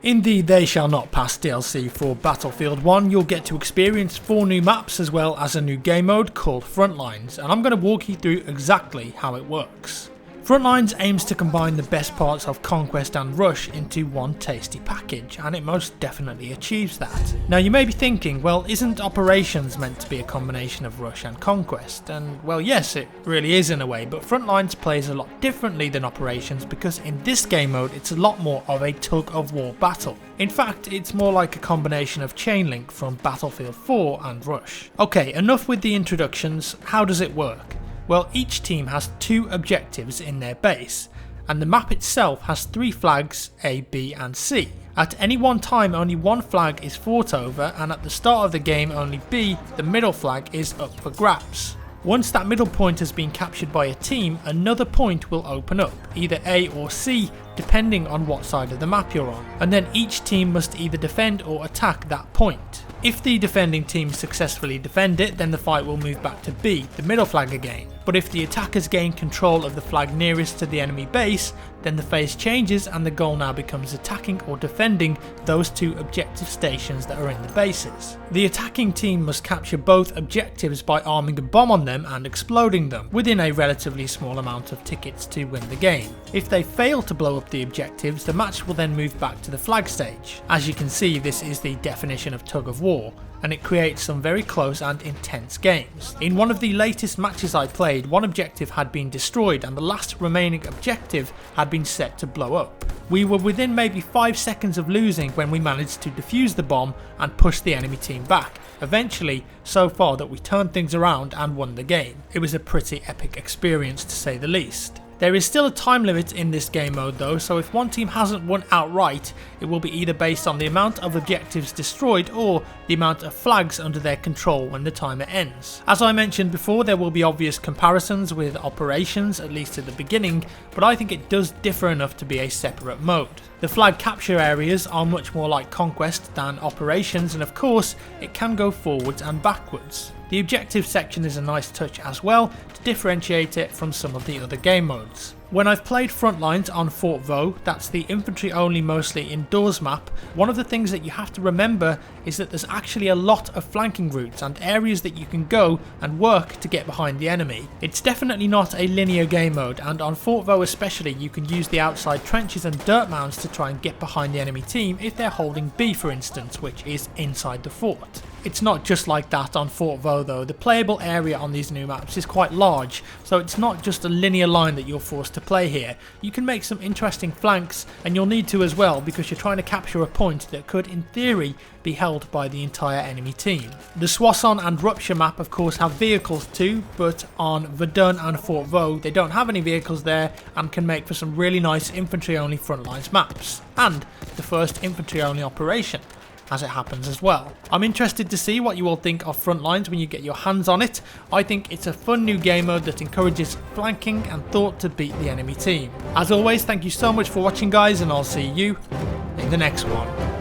In the They Shall Not Pass DLC for Battlefield 1, you'll get to experience 4 new maps as well as a new game mode called FRONTLINES, and I'm going to walk you through exactly how it works. FRONTLINES aims to combine the best parts of Conquest and Rush into one tasty package, and it most definitely achieves that. Now you may be thinking, well, isn't Operations meant to be a combination of Rush and Conquest? And well, yes, it really is in a way, but FRONTLINES plays a lot differently than Operations because in this game mode it's a lot more of a tug of war battle. In fact, it's more like a combination of Chainlink from Battlefield 4 and Rush. Okay, enough with the introductions. How does it work? Well, each team has 2 objectives in their base, and the map itself has 3 flags, A, B and C. At any one time only 1 flag is fought over, and at the start of the game only B, the middle flag, is up for grabs. Once that middle point has been captured by a team, another point will open up, either A or C depending on what side of the map you're on, and then each team must either defend or attack that point. If the defending team successfully defend it, then the fight will move back to B, the middle flag again. But if the attackers gain control of the flag nearest to the enemy base, then the phase changes and the goal now becomes attacking or defending those 2 objective stations that are in the bases. The attacking team must capture both objectives by arming a bomb on them and exploding them, within a relatively small amount of tickets to win the game. If they fail to blow up the objectives, the match will then move back to the flag stage. As you can see, this is the definition of tug of war, and it creates some very close and intense games. In one of the latest matches I played, one objective had been destroyed and the last remaining objective had been set to blow up. We were within maybe 5 seconds of losing when we managed to defuse the bomb and push the enemy team back, eventually so far that we turned things around and won the game. It was a pretty epic experience to say the least. There is still a time limit in this game mode though, so if one team hasn't won outright, it will be either based on the amount of objectives destroyed or the amount of flags under their control when the timer ends. As I mentioned before, there will be obvious comparisons with Operations, at least at the beginning, but I think it does differ enough to be a separate mode. The flag capture areas are much more like Conquest than Operations, and of course it can go forwards and backwards. The objective section is a nice touch as well to differentiate it from some of the other game modes. When I've played FRONTLINES on Fort Vaux, that's the infantry only mostly indoors map, one of the things that you have to remember is that there's actually a lot of flanking routes and areas that you can go and work to get behind the enemy. It's definitely not a linear game mode, and on Fort Vaux especially you can use the outside trenches and dirt mounds to try and get behind the enemy team if they're holding B for instance, which is inside the fort. It's not just like that on Fort Vaux though. The playable area on these new maps is quite large, so it's not just a linear line that you're forced to play here. You can make some interesting flanks, and you'll need to as well because you're trying to capture a point that could in theory be held by the entire enemy team. The Soissons and Rupture map of course have vehicles too, but on Verdun and Fort Vaux they don't have any vehicles there and can make for some really nice infantry only FRONTLINES maps, and the first infantry only operation, as it happens as well. I'm interested to see what you all think of FRONTLINES when you get your hands on it. I think it's a fun new game mode that encourages flanking and thought to beat the enemy team. As always, thank you so much for watching guys, and I'll see you in the next one.